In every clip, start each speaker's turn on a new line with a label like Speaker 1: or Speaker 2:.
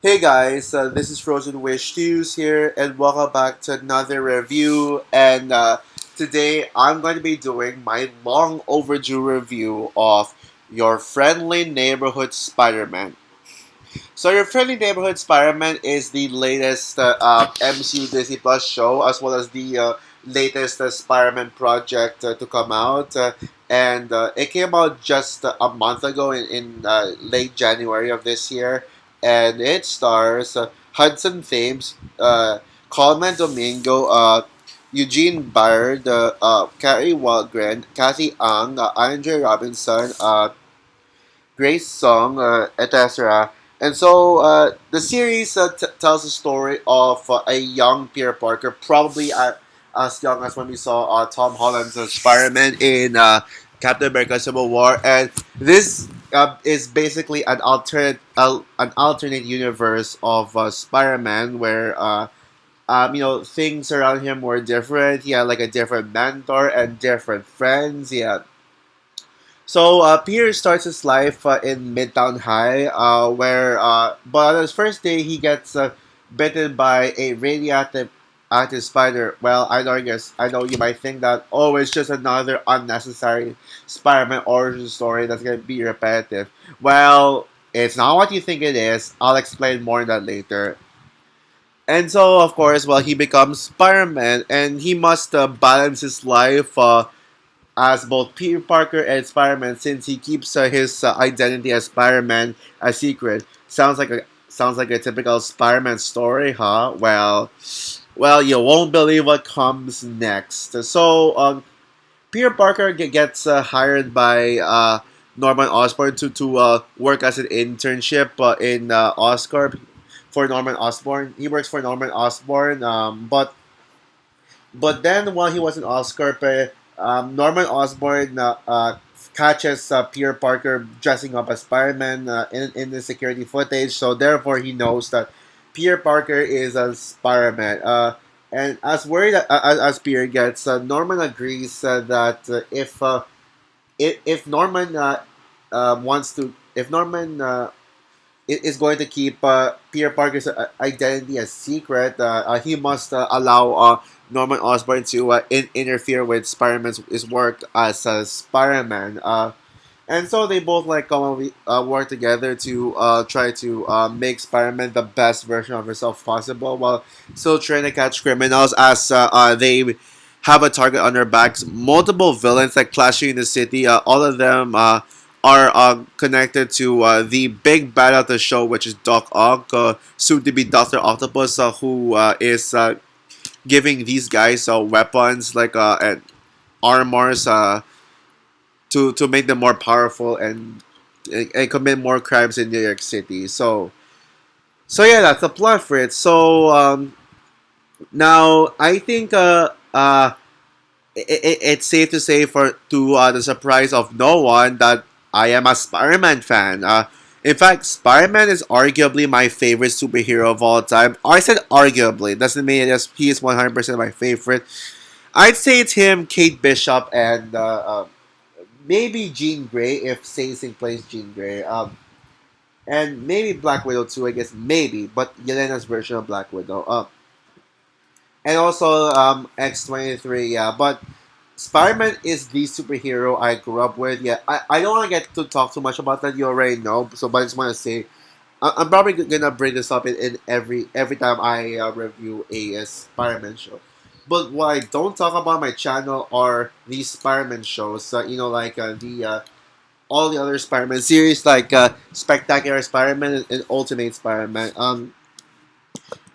Speaker 1: Hey guys, this is Frozen Wish News here, and welcome back to another review. And today I'm going to be doing my long overdue review of Your Friendly Neighborhood Spider-Man. So, Your Friendly Neighborhood Spider-Man is the latest MCU Disney Plus show, as well as the latest Spider-Man project to come out. And it came out just a month ago in late January of this year. And it stars Hudson Thames, Coleman Domingo, Eugene Baird, Carrie Walgren, Kathy Ang, Andre Robinson, Grace Song, etc. And so the series tells the story of a young Peter Parker, probably as young as when we saw Tom Holland's Spider-Man in Captain America: Civil War, and this is basically an alternate universe of Spider-Man where things around him were different. He had like a different mentor and different friends. Yeah, so Peter starts his life in Midtown High, but on his first day he gets bitten by a radioactive active spider. Well, I know you might think that it's just another unnecessary Spider-Man origin story that's gonna be repetitive. Well, it's not what you think it is. I'll explain more on that later. And so, of course, he becomes Spider-Man, and he must balance his life. As both Peter Parker and Spider-Man, since he keeps his identity as Spider-Man a secret. Sounds like a typical Spider-Man story, huh? Well, you won't believe what comes next. So, Peter Parker gets hired by Norman Osborn to work as an internship in Oscorp for Norman Osborn. He works for Norman Osborn, but then while he was in Oscorp, Norman Osborn catches Peter Parker dressing up as Spider-Man in the security footage. So therefore, he knows that Peter Parker is a Spider-Man. And as worried as Peter gets, Norman agrees that if Norman wants to, if Norman is going to keep Peter Parker's identity a secret, he must allow Norman Osborn to interfere with Spider-Man's his work as Spider-Man. And so they both like commonly work together to try to make Spider-Man the best version of himself possible, while still trying to catch criminals as they have a target on their backs. Multiple villains like clashing in the city. All of them are connected to the big bad of the show, which is Doc Ock, soon to be Doctor Octopus, who is giving these guys weapons like and armors to make them more powerful and commit more crimes in New York City. So yeah, that's the plot for it. So now I think it's safe to say for to the surprise of no one that I am a Spider-Man fan. In fact, Spider-Man is arguably my favorite superhero of all time. I said arguably, doesn't mean he is 100% my favorite. I'd say it's him, Kate Bishop, and maybe Jean Grey if Sing Sing plays Jean Grey. And maybe Black Widow too, I guess, maybe, but Yelena's version of Black Widow. And also X-23, yeah. But Spider-Man is the superhero I grew up with. Yeah, I don't want to get to talk too much about that. You already know. So, but I just want to say, I'm probably gonna bring this up in every time I review a Spider-Man show. But what I don't talk about on my channel are these Spider-Man shows. Like the all the other Spider-Man series, like Spectacular Spider-Man and Ultimate Spider-Man.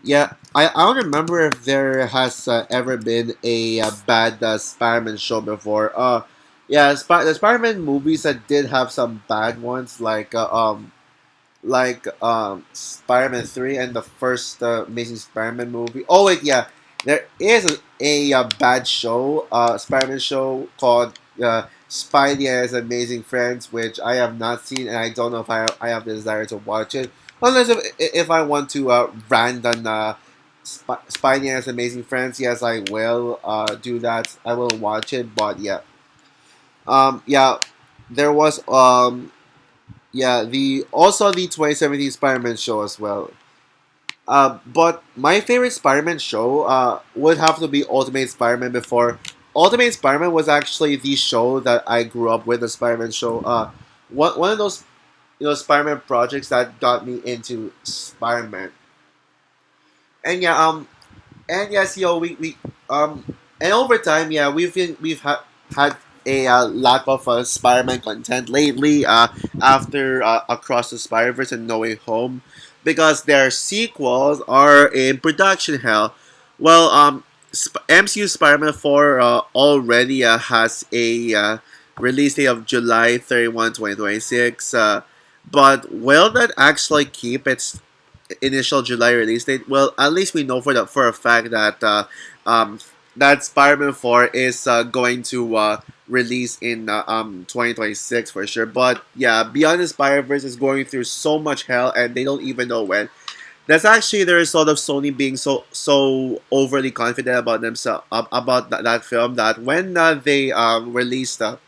Speaker 1: Yeah, I don't remember if there has ever been a bad Spider-Man show before. Yeah, the Spider-Man movies that did have some bad ones, like Spider-Man 3 and the first Amazing Spider-Man movie. Oh wait, yeah, there is a bad show, Spider-Man show called Spidey and His Amazing Friends, which I have not seen, and I don't know if I have the desire to watch it. Unless if I want to rant on Spidey and His Amazing Friends, yes, I will do that. I will watch it, but yeah, yeah, there was yeah the 2017 Spider-Man show as well. But my favorite Spider-Man show would have to be Ultimate Spider-Man before. Ultimate Spider-Man was actually the show that I grew up with, the Spider-Man show. One of those Spider-Man projects that got me into Spider-Man. And yeah, and yes, we and over time, yeah, had a lack of Spider-Man content lately. After Across the Spider-Verse and No Way Home, because their sequels are in production hell. Well, MCU Spider-Man 4 already has a release date of July 31, 2026. But will that actually keep its initial July release date? Well, at least we know for a fact that um, that Spider-Man 4 is going to release in 2026 for sure. But yeah, Beyond the Spider-Verse is going through so much hell and they don't even know when. That's actually the result of Sony being so overly confident about themselves about that film, that when they released that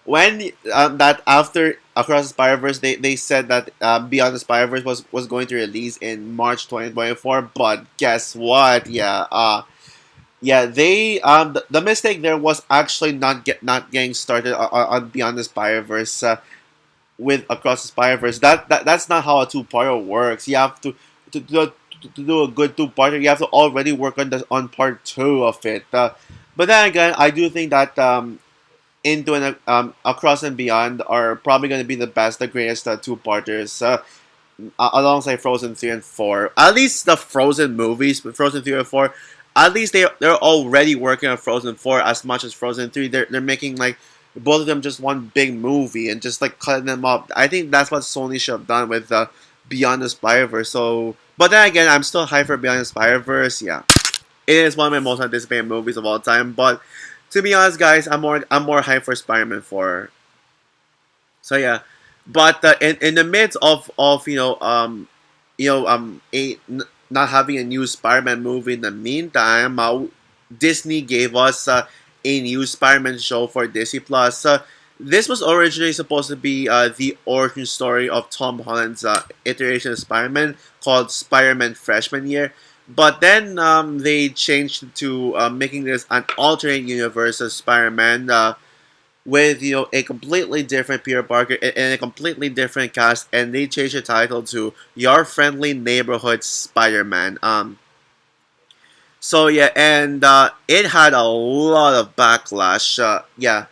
Speaker 1: when that after Across the Spider Verse, they said that Beyond the Spider Verse was going to release in March 2024. But guess what? Yeah, they the mistake there was actually not getting started on Beyond the Spider Verse with Across the Spider Verse. That's not how a two-parter works. You have to do a good two-parter. You have to already work on part two of it. But then again, I do think that Into and Across and Beyond are probably going to be the best, the greatest two-parters, alongside Frozen 3 and 4. At least the Frozen movies, Frozen 3 and 4, at least they're already working on Frozen 4 as much as Frozen 3. They're making like both of them just one big movie and just like cutting them up. I think that's what Sony should have done with Beyond the Spider-Verse. So, but then again, I'm still hyped for Beyond the Spider-Verse. Yeah, it is one of my most anticipated movies of all time. But to be honest, guys, I'm more hyped for Spider-Man 4. So yeah, but in the midst of not having a new Spider-Man movie in the meantime, Disney gave us a new Spider-Man show for Disney Plus. This was originally supposed to be the origin story of Tom Holland's iteration of Spider-Man, called Spider-Man Freshman Year. But then they changed to making this an alternate universe of Spider-Man, with a completely different Peter Parker and a completely different cast, and they changed the title to Your Friendly Neighborhood Spider-Man. So yeah, and it had a lot of backlash. Yeah,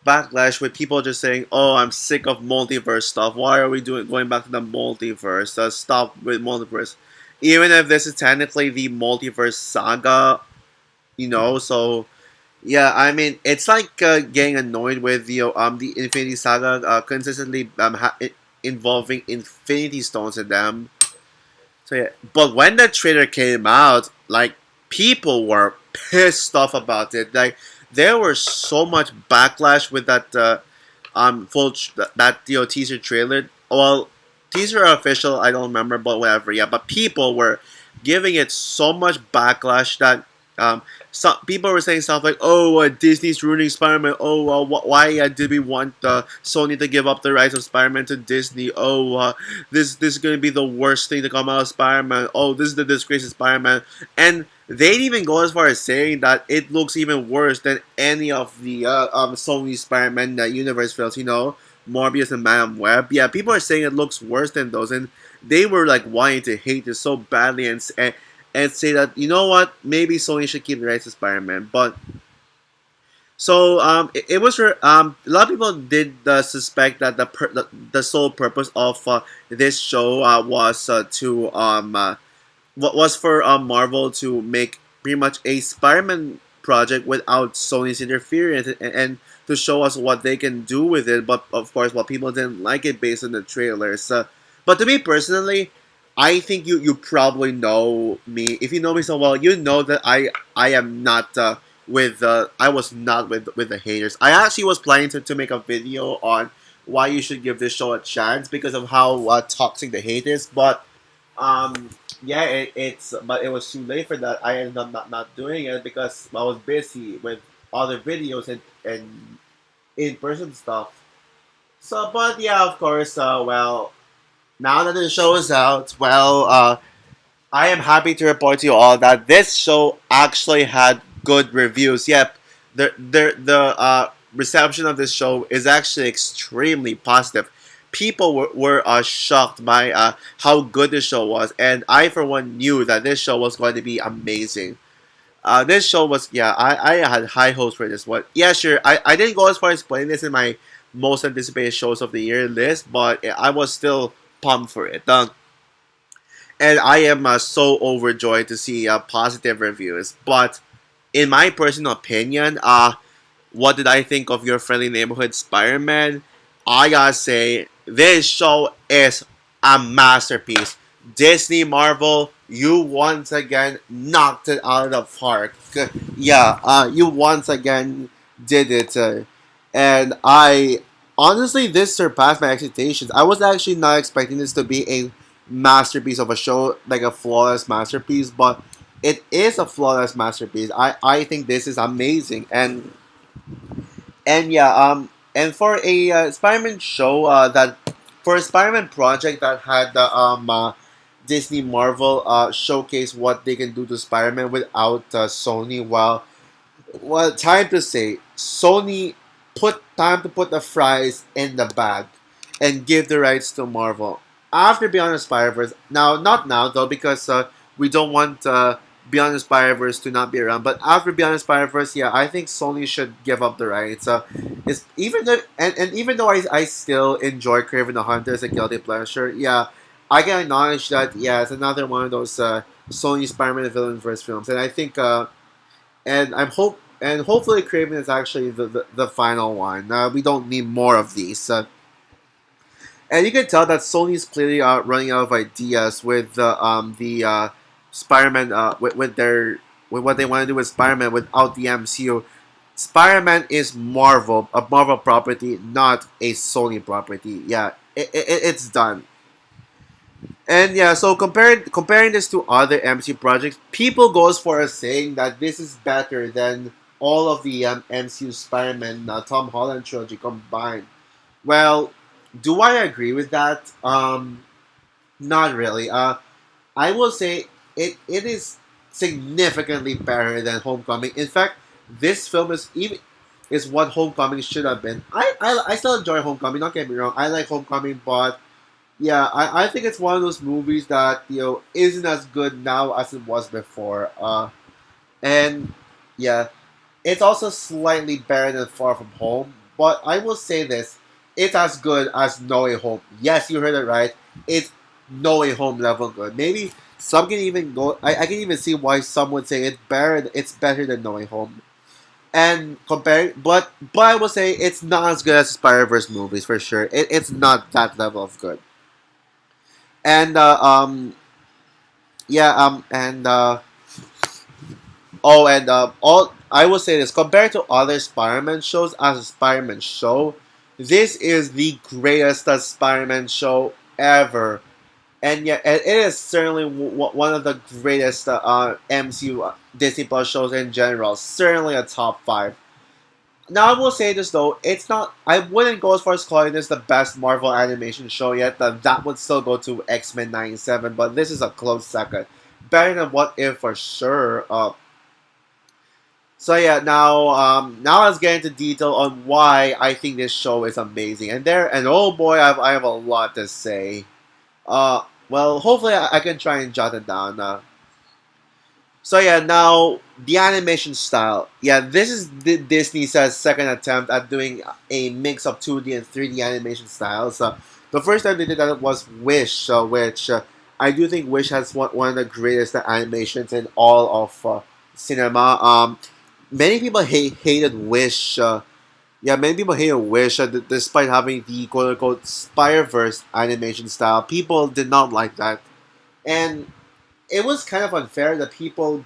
Speaker 1: backlash with people just saying, "Oh, I'm sick of multiverse stuff. Why are we going back to the multiverse? Stop with multiverse." Even if this is technically the multiverse saga, so yeah, I mean, it's like getting annoyed with the Infinity Saga consistently involving Infinity Stones in them. So yeah, but when the trailer came out, like, people were pissed off about it. Like, there was so much backlash with that that teaser trailer. Well, teaser or official, I don't remember, but whatever. Yeah, but people were giving it so much backlash that some people were saying stuff like, "Oh, Disney's ruining Spider-Man. Oh, why did we want Sony to give up the rights of Spider-Man to Disney? Oh, this is gonna be the worst thing to come out of Spider-Man. Oh, this is the disgrace of Spider-Man." And they'd even go as far as saying that it looks even worse than any of the Sony Spider-Man universe films. Morbius and Madam Web. Yeah, people are saying it looks worse than those, and they were like wanting to hate this so badly and say that, what, maybe Sony should keep the rights to Spider-Man. But so it was a lot of people did suspect that the sole purpose of this show was to what was for Marvel to make pretty much a Spider-Man project without Sony's interference, and to show us what they can do with it. But of course, well, people didn't like it based on the trailers. But to me personally, I think you probably know me. If you know me so well, you know that I am not I was not with the haters. I actually was planning to make a video on why you should give this show a chance because of how toxic the hate is. But yeah, but it was too late for that. I ended up not doing it because I was busy with other videos and in person stuff. So, but yeah, of course, well, now that the show is out, well, I am happy to report to you all that this show actually had good reviews. Yep, the reception of this show is actually extremely positive. People were shocked by how good the show was, and I, for one, knew that this show was going to be amazing. This show was, yeah, I had high hopes for this one. Yeah, sure, I didn't go as far as putting this in my most anticipated shows of the year list, but I was still pumped for it. And I am so overjoyed to see positive reviews. But in my personal opinion, what did I think of Your Friendly Neighborhood Spider-Man? I gotta say, this show is a masterpiece. Disney Marvel, you once again knocked it out of the park. Yeah, you once again did it. And I honestly, this surpassed my expectations. I was actually not expecting this to be a masterpiece of a show, like a flawless masterpiece, but it is a flawless masterpiece. I think this is amazing, and yeah, and for a Spider-Man show that for a Spider-Man project that had the Disney Marvel showcase what they can do to Spider-Man without Sony. Well, time to say Sony put time to put the fries in the bag and give the rights to Marvel after Beyond the Spider-Verse. Now, not now though, because we don't want Beyond the Spider-Verse to not be around. But after Beyond the Spider-Verse, yeah, I think Sony should give up the rights. It's even though and even though I still enjoy Craven the Hunter as a guilty pleasure, yeah, I can acknowledge that yeah, it's another one of those Sony Spider-Man villain verse films, and I think and I'm hope and hopefully Craven is actually the final one. We don't need more of these. And you can tell that Sony's clearly running out of ideas with the Spider-Man with what they want to do with Spider-Man without the MCU. Spider-Man is Marvel, a Marvel property, not a Sony property. Yeah, it's done. And yeah, so comparing this to other MCU projects, people goes for saying that this is better than all of the MCU Spider-Man Tom Holland trilogy combined. Well, do I agree with that? Not really. I will say it is significantly better than Homecoming. In fact, this film is what Homecoming should have been. I still enjoy Homecoming. Don't get me wrong. I like Homecoming, but yeah, I think it's one of those movies that isn't as good now as it was before. And yeah, it's also slightly better than Far From Home. But I will say this: it's as good as No Way Home. Yes, you heard it right. It's No Way Home level good. Maybe some can even go. I can even see why some would say It's better than No Way Home. And compare, but I will say it's not as good as Spider Verse movies for sure. It's not that level of good. And yeah and oh and all I will say this compared to other Spider-Man shows as a Spider-Man show, this is the greatest Spider-Man show ever. And yeah, it is certainly one of the greatest MCU Disney Plus shows in general. Certainly a top five. Now I will say this though, it's not. I wouldn't go as far as calling this the best Marvel animation show yet. That would still go to X Men '97, but this is a close second. Better than What If for sure. So yeah, now let's get into detail on why I think this show is amazing. And oh boy, I have a lot to say. Well, hopefully I can try and jot it down. So yeah, now the animation style. Yeah, this is Disney's second attempt at doing a mix of 2D and 3D animation styles. The first time they did that was Wish, which I do think Wish has one of the greatest animations in all of cinema. Many people hated Wish. Yeah, many people hated Wish despite having the quote unquote Spider Verse animation style. People did not like that, and it was kind of unfair that people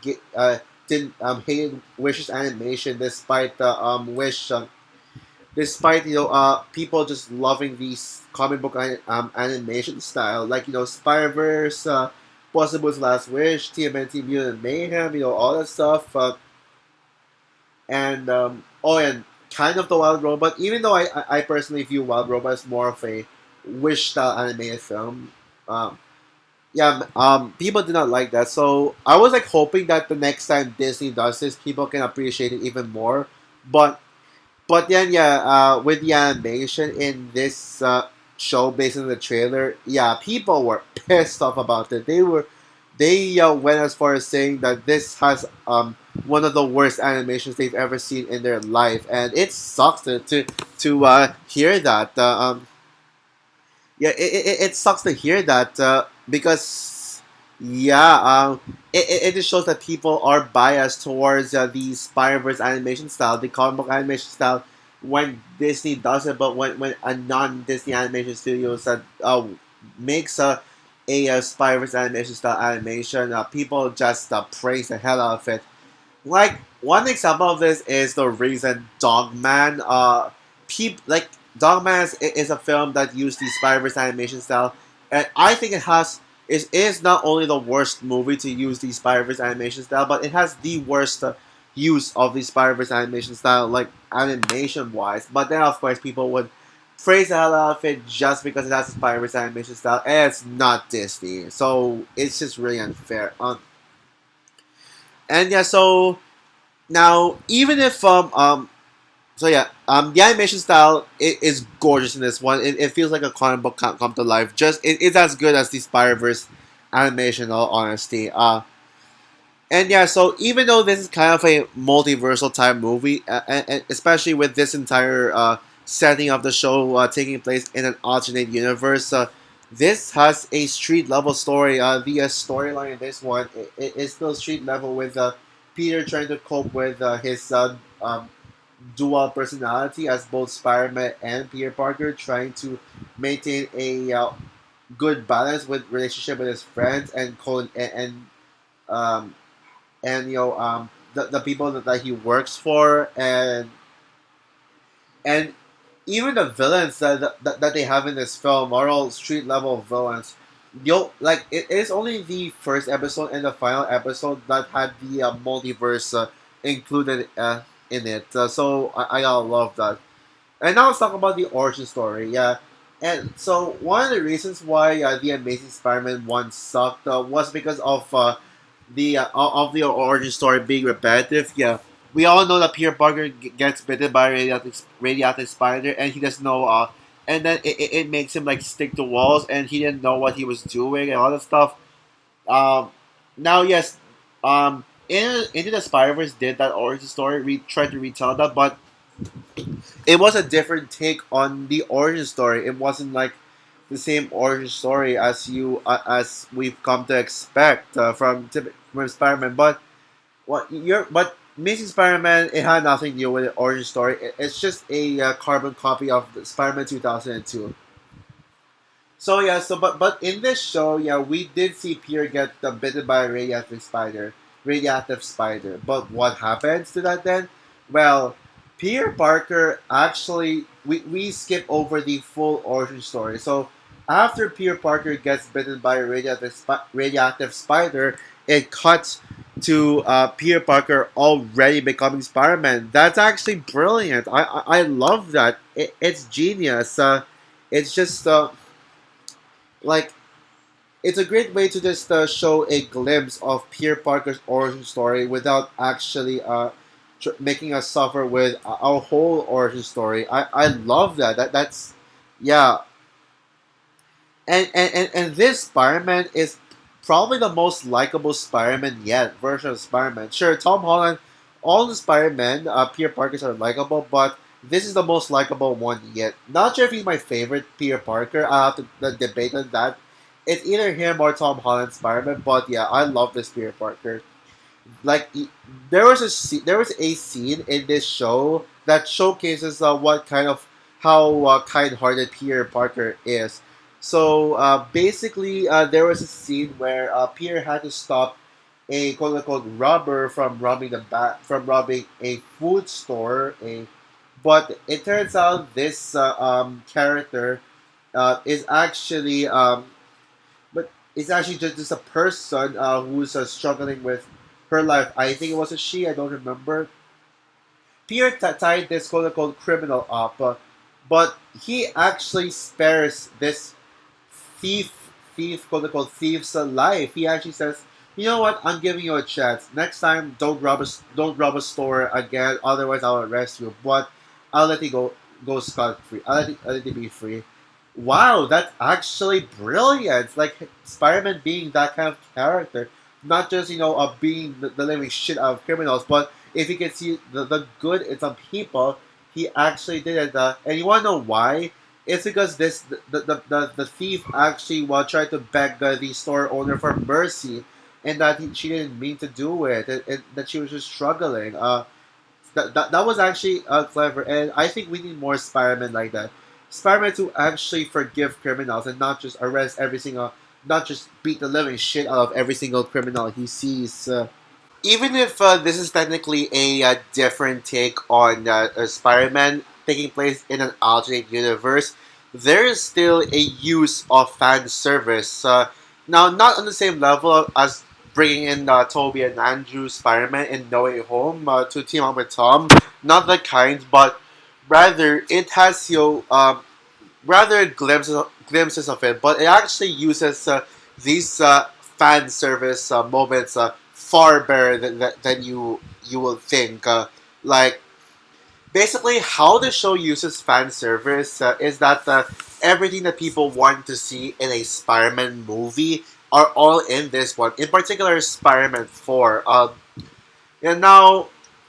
Speaker 1: didn't hate Wish's animation despite the Wish despite people just loving these comic book animation style like Spider Verse, Possible's Last Wish, TMNT Mutant Mayhem, all that stuff, and and kind of the Wild Robot. Even though I personally view Wild Robot as more of a Wish style animated film, Um, yeah, people did not like that. So I was like hoping that the next time Disney does this, people can appreciate it even more. But then yeah, with the animation in this show based on the trailer, yeah, people were pissed off about it. They went as far as saying that this has one of the worst animations they've ever seen in their life, and it sucks to hear that. Yeah, it sucks to hear that because yeah, it just shows that people are biased towards the Spider-Verse animation style, the comic book animation style, when Disney does it, but when a non-Disney animation studio makes a Spider-Verse animation style animation, people just praise the hell out of it. Like one example of this is the recent Dogman. Like Dogman is a film that used the Spider-Verse animation style, and I think it is not only the worst movie to use the Spider-Verse animation style, but it has the worst use of the Spider-Verse animation style, like animation wise. But then of course people would praise the hell out of it just because it has the Spider-Verse animation style, and it's not Disney, so it's just really unfair. And yeah, so now, even if so yeah, the animation style is gorgeous in this one. It feels like a comic book come to life. It's as good as the Spider Verse animation. In all honesty, and yeah, so even though this is kind of a multiversal type movie, and especially with this entire setting of the show taking place in an alternate universe, this has a street level story. The storyline in this one is still street level with Peter trying to cope with his dual personality as both Spider-Man and Peter Parker, trying to maintain a good balance with relationship with his friends um, and the people that he works for, and even the villains that they have in this film are all street level villains. Like it is only the first episode and the final episode that had the multiverse included in it. So I gotta love that. And now let's talk about the origin story. Yeah, and so one of the reasons why the Amazing Spider-Man one sucked was because of the origin story being repetitive. Yeah, we all know that Peter Parker gets bitten by a radioactive spider, and he doesn't know. And then it makes him like stick to walls, and he didn't know what he was doing and all that stuff. Um, Now, yes, Into the Spider Verse did that origin story. We tried to retell that, but it was a different take on the origin story. It wasn't like the same origin story as we've come to expect from Spider-Man. But Amazing Spider-Man, it had nothing to do with the origin story. It's just a carbon copy of the Spider-Man 2002. So yeah, but in this show, yeah, we did see Peter get bitten by a radioactive spider. But what happens to that then? Well, Peter Parker actually we skip over the full origin story. So after Peter Parker gets bitten by a radioactive spider, it cuts to Peter Parker already becoming Spider-Man. That's actually brilliant. I love that. It's genius. It's just like it's a great way to just show a glimpse of Peter Parker's origin story without actually making us suffer with our whole origin story. I love that. That's yeah. And this Spider-Man is probably the most likable Spider-Man yet version of Spider-Man. Sure, Tom Holland, all the Spider-Man, Peter Parkers are likable, but this is the most likable one yet. Not sure if he's my favorite Peter Parker. I have to debate on that. It's either him or Tom Holland Spider-Man, but yeah, I love this Peter Parker. Like there was a scene in this show that showcases what kind of how kind-hearted Peter Parker is. So basically, there was a scene where Peter had to stop a quote unquote robber from from robbing a food store. But it turns out this character is actually but it's actually just a person who's struggling with her life. I think it was a she. I don't remember. Pierre tied this quote unquote criminal up, but he actually spares this thief thief, quote unquote, thief's life. He actually says, "You know what? I'm giving you a chance. Next time, don't rob a store again. Otherwise, I'll arrest you. But I'll let you go scot free. I'll let you be free." Wow, that's actually brilliant. Like Spider-Man being that kind of character, not just being the living shit out of criminals, but if he can see the good in some people, he actually did it. And you want to know why? It's because the thief actually tried to beg the store owner for mercy, and that she didn't mean to do it, and that she was just struggling. That was actually clever, and I think we need more Spider-Man like that. Spider-Man to actually forgive criminals and not just arrest every single, not just beat the living shit out of every single criminal he sees. Even if this is technically a different take on Spider-Man taking place in an alternate universe, there is still a use of fan service. Now, not on the same level as bringing in Toby and Andrew Spider-Man in No Way Home to team up with Tom. Not that kind, but rather it has rather glimpses of it, but it actually uses these fan service moments far better than you will think. Like basically, how the show uses fan service is that everything that people want to see in a Spider-Man movie are all in this one. In particular, Spider-Man 4. And now,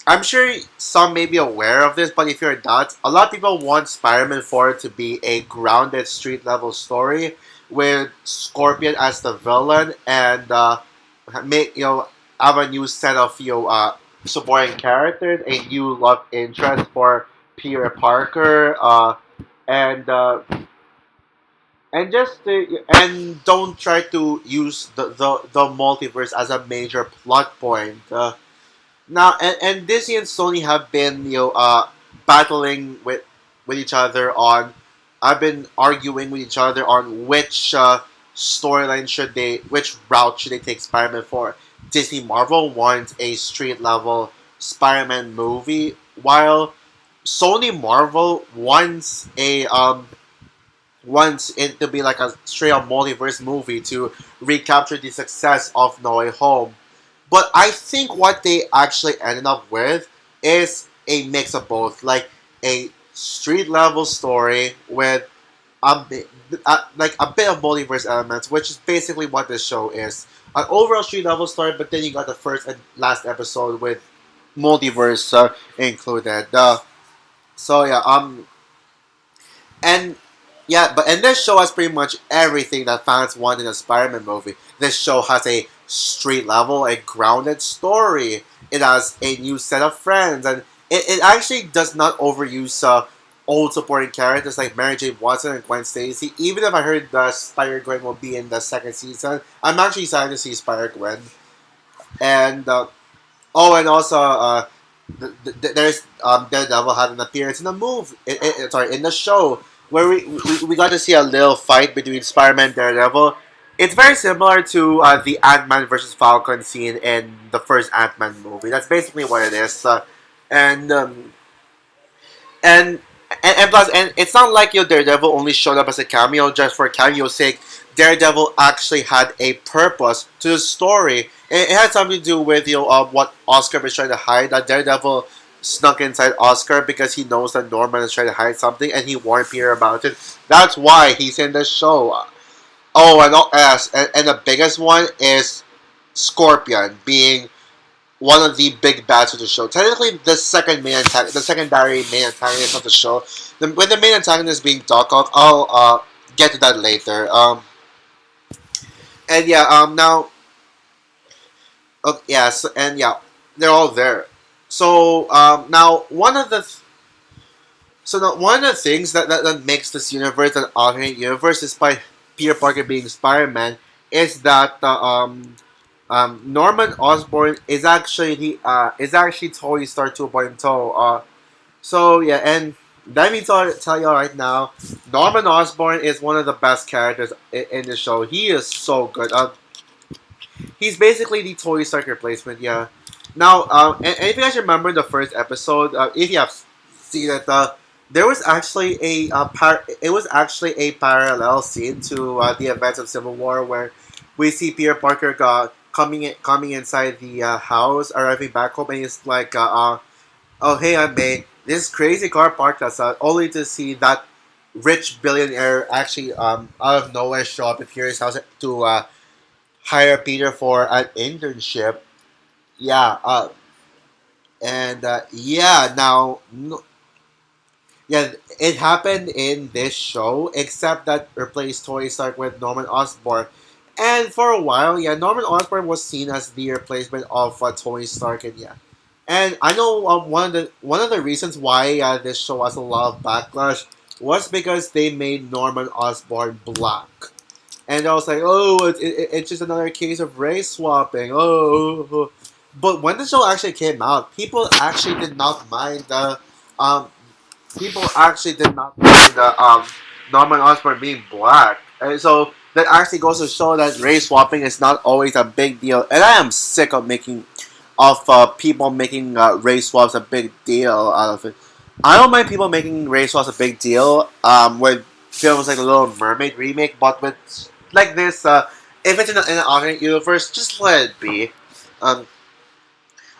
Speaker 1: I'm sure some may be aware of this, but if you're not, a lot of people want Spider-Man 4 to be a grounded street level story with Scorpion as the villain and make have a new set of supporting characters, a new love interest for Peter Parker, and and don't try to use the multiverse as a major plot point. Now, and Disney and Sony have been, battling with each other on. I've been arguing with each other on which which route should they take Spider-Man for. Disney Marvel wants a street level Spider-Man movie, while Sony Marvel wants it to be like a straight up multiverse movie to recapture the success of No Way Home. But I think what they actually ended up with is a mix of both, like a street level story with like a bit of multiverse elements, which is basically what this show is. An overall street level story, but then you got the first and last episode with multiverse included. So yeah, and yeah, and this show has pretty much everything that fans want in a Spider-Man movie. This show has a street level, a grounded story. It has a new set of friends, and it actually does not overuse old supporting characters like Mary Jane Watson and Gwen Stacy. Even if I heard the Spider Gwen will be in the second season, I'm actually excited to see Spider Gwen. And and also there's Daredevil had an appearance in the movie. In the show where we got to see a little fight between Spider-Man and Daredevil. It's very similar to the Ant-Man versus Falcon scene in the first Ant-Man movie. That's basically what it is. And, um, and and plus, and it's not like Daredevil only showed up as a cameo just for cameo's sake. Daredevil actually had a purpose to the story. It had something to do with what Oscar was trying to hide. That Daredevil snuck inside Oscar because he knows that Norman is trying to hide something, and he warned Peter about it. That's why he's in the show. Oh, and the biggest one is Scorpion being one of the big bads of the show. Technically, the secondary main antagonist of the show. When the main antagonist being Doc Ock, I'll get to that later. And yeah, now, yeah, and yeah, they're all there. So now one of the things that makes this universe an alternate universe, despite Peter Parker being Spider-Man, is that Norman Osborn is actually Tony Stark 2.0. So yeah, and let me tell you right now, Norman Osborn is one of the best characters in the show. He is so good. He's basically the Tony Stark replacement. Yeah. Now, and if you guys remember the first episode, if you have seen it, there was actually it was actually a parallel scene to the events of Civil War where we see Peter Parker coming inside the house, arriving back home, and he's like, "Oh hey, I'm May. This crazy car parked outside," only to see that rich billionaire actually out of nowhere show up at Peter's house to hire Peter for an internship. Yeah, and yeah, now yeah, it happened in this show, except that replaced Tony Stark with Norman Osborn. And for a while, yeah, Norman Osborn was seen as the replacement of Tony Stark, and yeah. And I know one of the reasons why this show has a lot of backlash was because they made Norman Osborn black, and I was like, oh, it's just another case of race swapping. Oh, but when the show actually came out, um, people actually did not mind Norman Osborn being black. And so that actually goes to show that race swapping is not always a big deal. And I am sick of people making race swaps a big deal out of it. I don't mind people making race swaps a big deal with films like The Little Mermaid remake, but with like this, if it's in an alternate universe, just let it be. Um,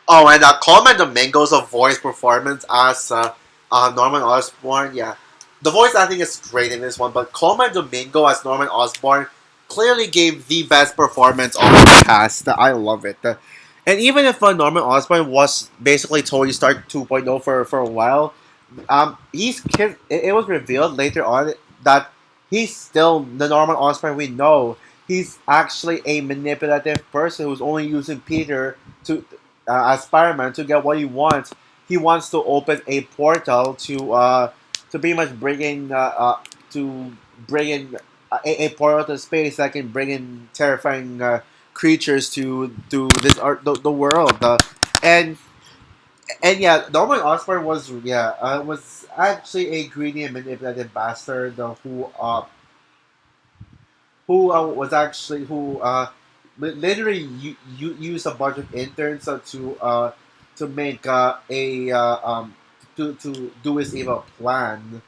Speaker 1: Oh, and Coleman Domingo's voice performance as Norman Osborn, yeah. The voice acting is great in this one, but Coleman Domingo as Norman Osborn clearly gave the best performance of the cast. I love it. And even if Norman Osborn was basically Tony Stark 2.0 for a while, it was revealed later on that he's still the Norman Osborn we know. He's actually a manipulative person who's only using Peter to as Spider-Man to get what he wants. He wants to open a portal to pretty much bring in a portal to space that can bring in terrifying creatures to this art the world. And and yeah, Norman Osborn was actually a greedy and manipulative bastard who was actually who literally used a bunch of interns to make to do his evil plan.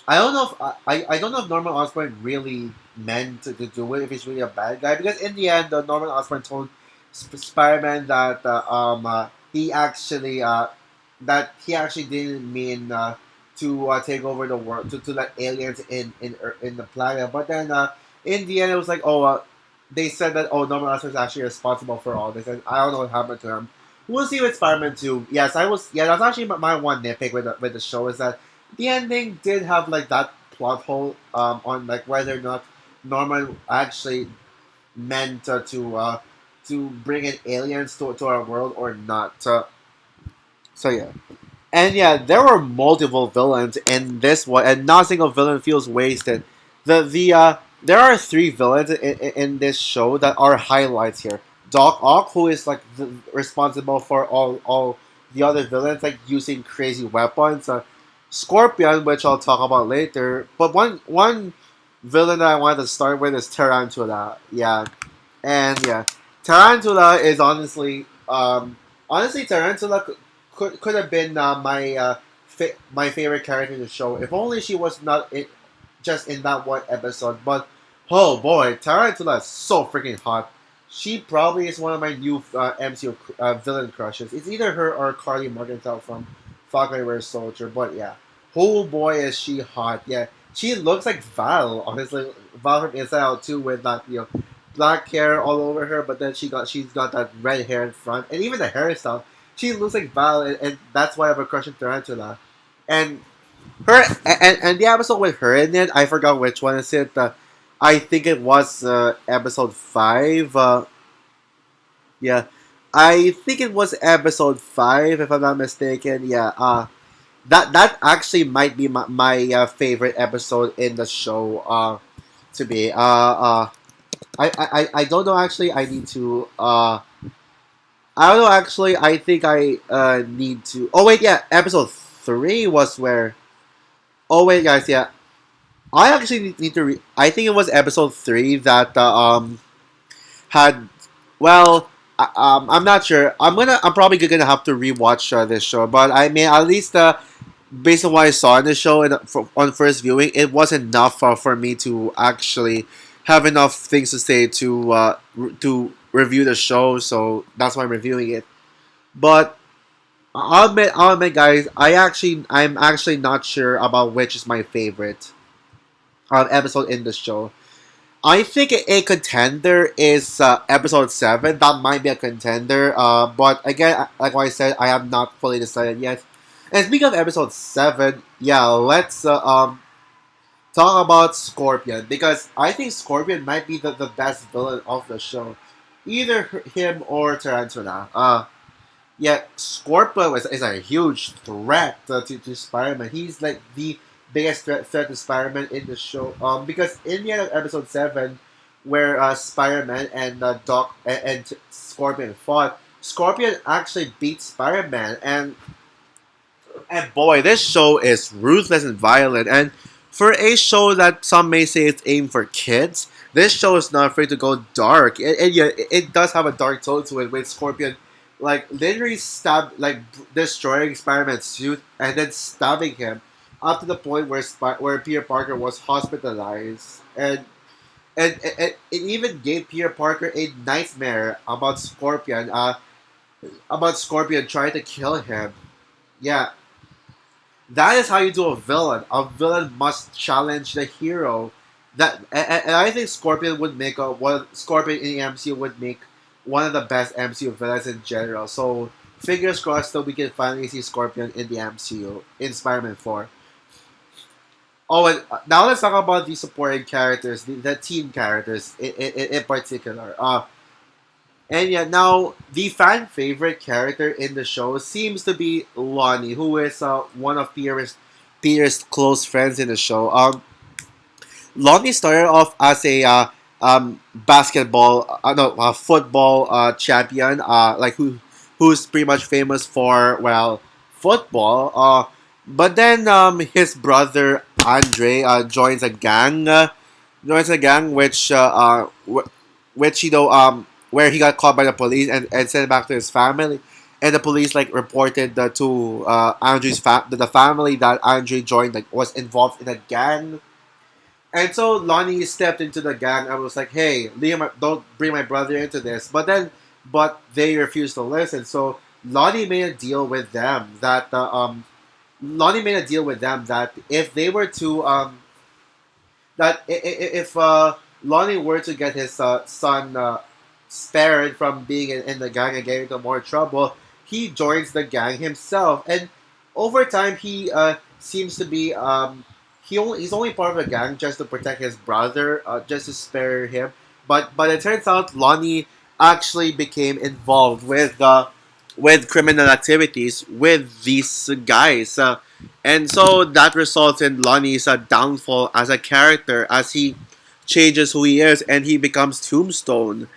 Speaker 1: I don't know if I don't know if Norman Osborn really meant to do it if he's really a bad guy because in the end, Norman Osborn told Spider-Man that that he actually didn't mean to take over the world to let aliens in the planet, but then in the end it was like they said that Norman Osborn is actually responsible for all this, and I don't know what happened to him. We'll see with Spider-Man 2. Yes, that's actually my one nitpick with the show is that the ending did have like that plot hole on like whether or not Norman actually meant to bring in aliens to our world or not. So yeah, and yeah, there were multiple villains in this one, and not a single villain feels wasted. There are three villains in this show that are highlights here. Doc Ock, who is like responsible for all the other villains, like using crazy weapons. Scorpion, which I'll talk about later. But one villain that I wanted to start with is Tarantula. Yeah, and yeah, Tarantula is honestly Tarantula could have been my favorite character in the show. If only she was not just in that one episode. But oh boy, Tarantula is so freaking hot. She probably is one of my new MCU villain crushes. It's either her or Carly Morgenthau from Falcon and Winter Soldier. But yeah, oh boy, is she hot. Yeah, she looks like Val. Honestly, Val from Inside Out too, with that black hair all over her. But then she's got that red hair in front, and even the hairstyle. She looks like Val, and that's why I have a crush on Tarantula. And and the episode with her in it, I forgot which one is it. I think it was episode 5. Yeah, I think it was episode 5 if I'm not mistaken. Yeah. That actually might be my favorite episode in the show. To be. I don't know actually. I need to. I don't know actually. I think I need to. Oh wait, yeah. Episode 3 was where. Oh wait, guys. Yeah, I actually need to. I think it was episode 3 that had. Well, I'm not sure. I'm probably gonna have to rewatch this show, but I mean at least based on what I saw in the show and on first viewing, it wasn't enough for me to actually have enough things to say to review the show. So that's why I'm reviewing it. But I'll admit, guys, I'm actually not sure about which is my favorite episode in the show. I think a contender is episode 7. That might be a contender. But again, like what I said, I have not fully decided yet. And speaking of episode 7, yeah, let's talk about Scorpion. Because I think Scorpion might be the best villain of the show. Either him or Tarantula. Yeah, Scorpion is a huge threat to Spider-Man. He's like the biggest threat to Spider-Man in the show. Because in the end of episode 7, where Spider-Man and Doc and Scorpion fought, Scorpion actually beat Spider-Man, and boy, this show is ruthless and violent. And for a show that some may say it's aimed for kids, this show is not afraid to go dark. And yeah, it does have a dark tone to it with Scorpion, like literally destroying Spider-Man's suit and then stabbing him up to the point where where Peter Parker was hospitalized. And it even gave Peter Parker a nightmare about Scorpion trying to kill him. Yeah, that is how you do a villain. A villain must challenge the hero. And I think Scorpion would make Scorpion in the MCU would make one of the best MCU villains in general. So fingers crossed that we can finally see Scorpion in the MCU in Spider-Man 4. Oh, and now let's talk about the supporting characters, the teen characters in particular. And yeah, now the fan favorite character in the show seems to be Lonnie, who is one of Peter's close friends in the show. Lonnie started off as a basketball, no, football champion, who's pretty much famous for football. But then his brother Andre joins a gang which where he got caught by the police and sent back to his family, and the police like reported to the family that Andre joined like was involved in a gang. And so Lonnie stepped into the gang and was like, "Hey, Liam, don't bring my brother into this." But they refused to listen. So Lonnie made a deal with them that if they were to if Lonnie were to get his son spared from being in the gang and getting into more trouble, he joins the gang himself. And over time, he seems to be he's only part of the gang just to protect his brother, just to spare him. But it turns out Lonnie actually became involved with criminal activities with these guys. And so that results in Lonnie's downfall as a character as he changes who he is and he becomes Tombstone.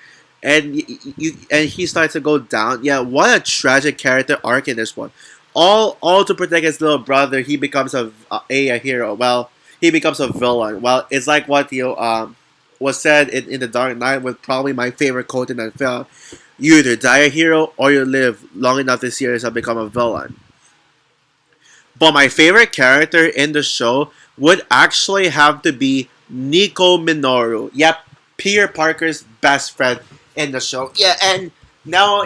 Speaker 1: And he starts to go down. Yeah, what a tragic character arc in this one. All to protect his little brother, he becomes a hero. Well, he becomes a villain. Well, it's like what was said in The Dark Knight, with probably my favorite quote in that film. You either die a hero or you live long enough to see yourself become a villain. But my favorite character in the show would actually have to be Nico Minoru. Yep, Peter Parker's best friend in the show. Yeah, and now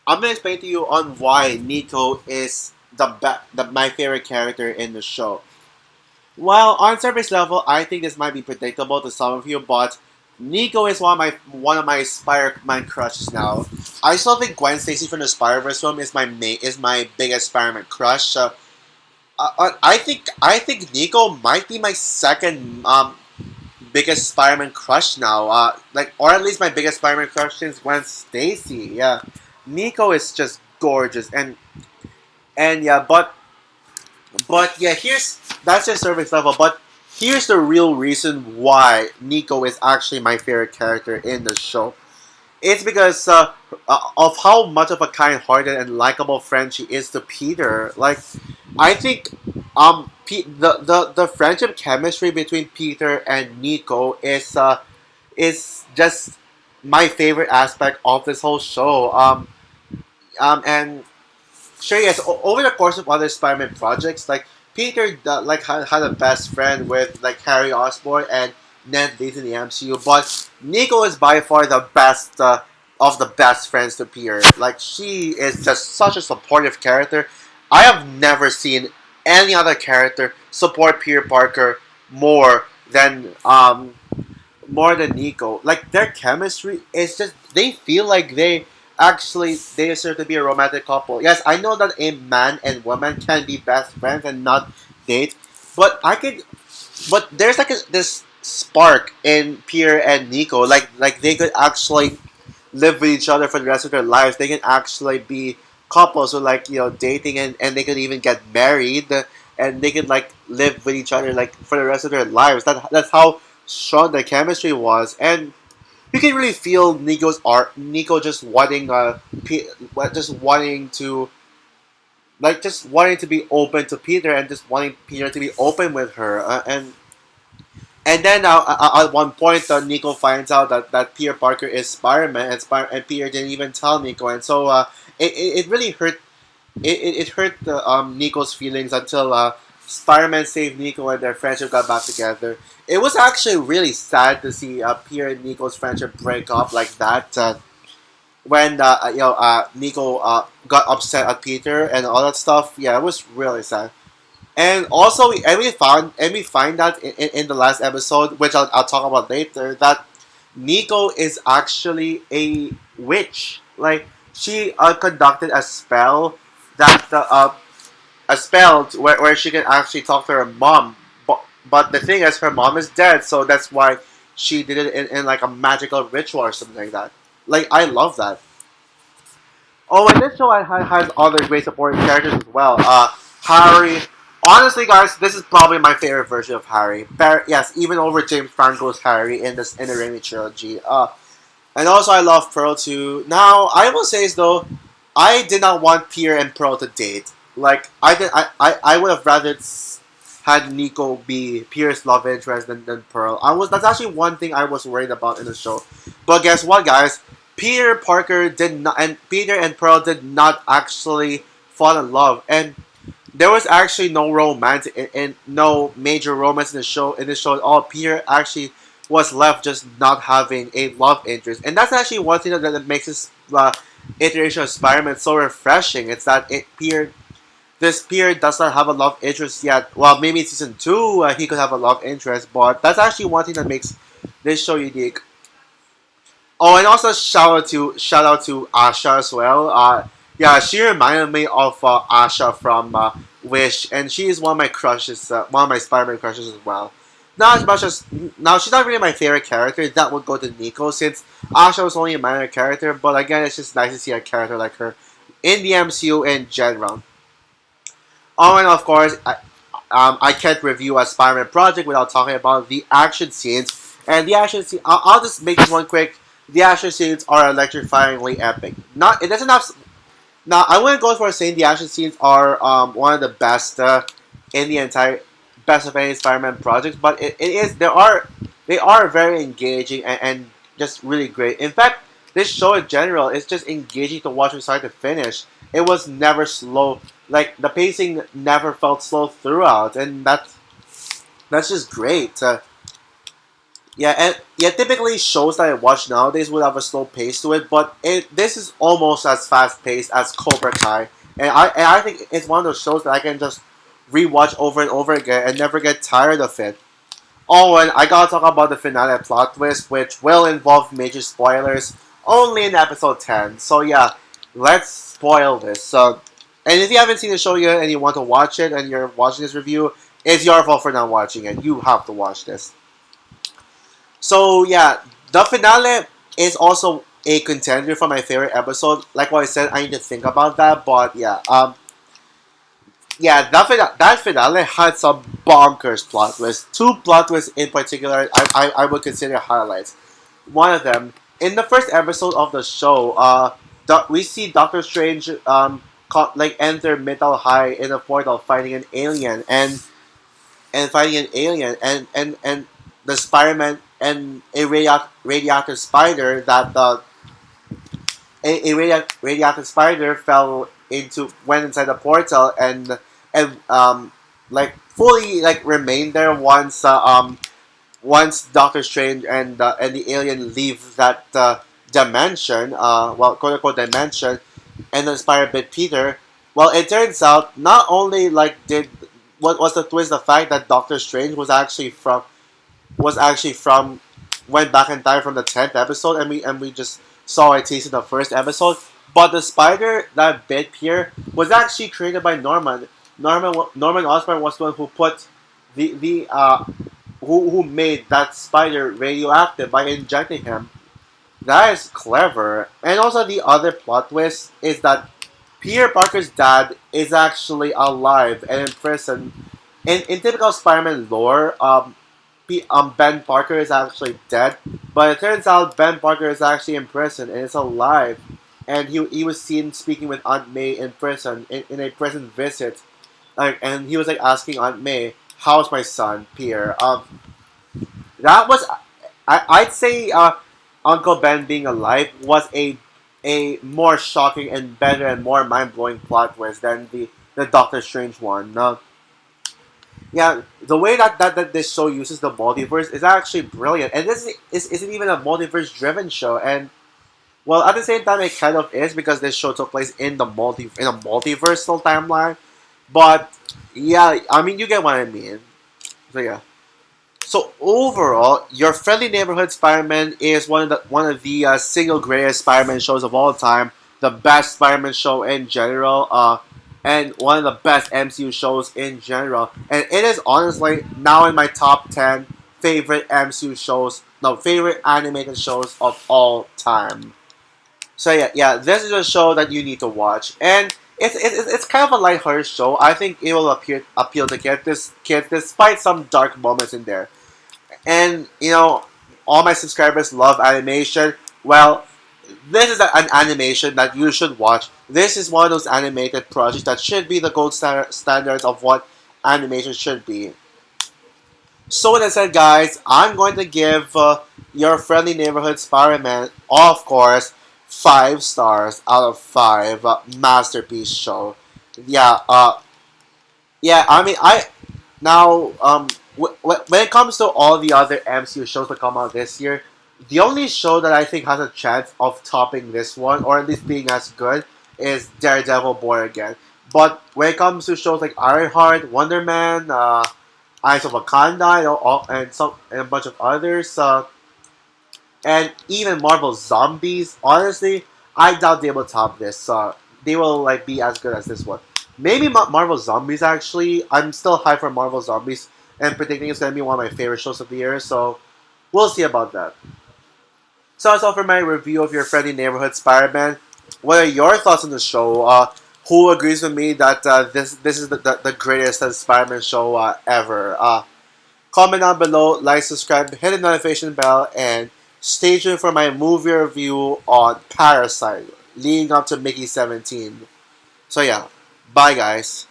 Speaker 1: I'm gonna explain to you on why Nico is my favorite character in the show. Well, on surface level, I think this might be predictable to some of you, but Nico is one of my Spider-Man crushes now. I still think Gwen Stacy from the Spider-Verse film is my biggest Spider-Man crush. I think Nico might be my second biggest Spider-Man crush now. Or at least my biggest Spider-Man crush since Gwen Stacy. Yeah, Nico is just gorgeous, and yeah, but yeah, that's just surface level. But here's the real reason why Nico is actually my favorite character in the show. It's because of how much of a kind-hearted and likable friend she is to Peter. Like, I think the friendship chemistry between Peter and Nico is just my favorite aspect of this whole show. And sure, yes. Over the course of other Spider-Man projects, like Peter, like had a best friend with like Harry Osborn and Ned Leeds in the MCU, but Nico is by far the best of the best friends to Peter. Like she is just such a supportive character. I have never seen any other character support Peter Parker more than Nico. Like their chemistry is just they feel like they deserve to be a romantic couple. Yes, I know that a man and woman can be best friends and not date, but there's like this spark in Pierre and Nico. Like they could actually live with each other for the rest of their lives. They can actually be couples who like dating and they could even get married and they could like live with each other like for the rest of their lives. That's how strong the chemistry was, and you can really feel Nico's art. Nico just wanting just wanting to just wanting to be open to Peter and just wanting Peter to be open with her, and then at one point, Nico finds out that Peter Parker is Spider-Man, and Peter didn't even tell Nico, and so it really hurt. It hurt Nico's feelings until Spider-Man saved Nico and their friendship got back together. It was actually really sad to see Peter and Nico's friendship break up like that. When Nico got upset at Peter and all that stuff, yeah, it was really sad. And also, we find that in the last episode, which I'll talk about later, that Nico is actually a witch. Like she conducted a spell that a spell where she can actually talk to her mom. But the thing is, her mom is dead, so that's why she did it in like a magical ritual or something like that. Like I love that. Oh, and this show has other great supporting characters as well. Harry. Honestly, guys, this is probably my favorite version of Harry. Yes, even over James Franco's Harry in the Raimi trilogy. And also I love Pearl too. Now I will say is though, I did not want Peter and Pearl to date. Like I would have rather had Nico be Peter's love interest than Pearl. That's actually one thing I was worried about in the show. But guess what, guys? Peter and Pearl did not actually fall in love, and there was actually no romance and no major romance in the show. In the show at all, Peter actually was left just not having a love interest, and that's actually one thing that makes this iteration of Spider-Man so refreshing. It's that this Peter does not have a love interest yet. Well, maybe in season 2 he could have a love interest, but that's actually one thing that makes this show unique. Oh, and also shout out to Asha as well. Yeah, she reminded me of Asha from Wish, and she is one of my crushes, one of my Spider-Man crushes as well. Not as much as now, she's not really my favorite character. That would go to Nico since Asha was only a minor character. But again, it's just nice to see a character like her in the MCU in general. Oh, and of course, I can't review a Spider-Man project without talking about the action scenes. And the action scene, I'll just make this one quick. The action scenes are electrifyingly epic. Not it doesn't have. Now I wouldn't go for saying the action scenes are one of the best in the entire best of any Spider-Man project, but it is they are very engaging and just really great. In fact, this show in general is just engaging to watch from start to finish. It was never slow. Like the pacing never felt slow throughout, and that's just great. Typically shows that I watch nowadays would have a slow pace to it, but this is almost as fast paced as Cobra Kai, and I think it's one of those shows that I can just rewatch over and over again and never get tired of it. Oh, and I gotta talk about the finale plot twist, which will involve major spoilers only in episode 10. So yeah, let's spoil this. So, and if you haven't seen the show yet and you want to watch it and you're watching this review, it's your fault for not watching it. You have to watch this. So yeah, the finale is also a contender for my favorite episode. Like what I said, I need to think about that. But yeah, that finale had some bonkers plot twists. Two plot twists in particular, I would consider highlights. One of them, in the first episode of the show, we see Doctor Strange enter Metal High in a portal fighting an alien and the Spider-Man and a radioactive spider that radioactive spider fell went inside the portal and like fully like remained there once Doctor Strange and the alien leave that dimension, well, quote unquote dimension, and inspire bit Peter. Well, it turns out not only like did what was the twist, the fact that Doctor Strange was actually from went back in time from the 10th episode, and we just saw a taste in the first episode. But the spider that bit Peter was actually created by Norman. Norman Osborn was the one who put the who made that spider radioactive by injecting him. That is clever. And also the other plot twist is that Peter Parker's dad is actually alive and in prison. In typical Spider-Man lore, Ben Parker is actually dead, but it turns out Ben Parker is actually in prison and is alive. And he was seen speaking with Aunt May in prison in a prison visit, and he was like asking Aunt May, "How's my son, Peter?" That was I'd say Uncle Ben being alive was a more shocking and better and more mind blowing plot twist than the Doctor Strange one. Yeah, the way that this show uses the multiverse is actually brilliant, and isn't even a multiverse driven show. And well, at the same time, it kind of is because this show took place in a multiversal timeline. But yeah, I mean, you get what I mean. So yeah. So overall, your friendly neighborhood Spider-Man is one of the single greatest Spider-Man shows of all time, the best Spider-Man show in general, and one of the best MCU shows in general. And it is honestly now in my top 10 favorite MCU shows, no, favorite animated shows of all time. So yeah, this is a show that you need to watch, and it's kind of a lighthearted show. I think it will appeal to kids despite some dark moments in there. And all my subscribers love animation. Well, this is an animation that you should watch. This is one of those animated projects that should be the gold standards of what animation should be. So with that said, guys, I'm going to give your friendly neighborhood Spider-Man, of course, 5 stars out of 5. Masterpiece show. Yeah, yeah. I mean, now, when it comes to all the other MCU shows that come out this year, the only show that I think has a chance of topping this one, or at least being as good, is Daredevil Born Again. But when it comes to shows like Ironheart, Wonder Man, Eyes of Wakanda, and a bunch of others, and even Marvel Zombies, honestly, I doubt they will top this. They will like be as good as this one. Maybe Marvel Zombies actually. I'm still high for Marvel Zombies and predicting it's gonna be one of my favorite shows of the year. So we'll see about that. So that's all for my review of your friendly neighborhood Spider-Man. What are your thoughts on the show? Who agrees with me that this is the greatest Spider-Man show ever? Comment down below, like, subscribe, hit the notification bell, and stay tuned for my movie review on Parasite, leading up to Mickey 17. So yeah, bye guys.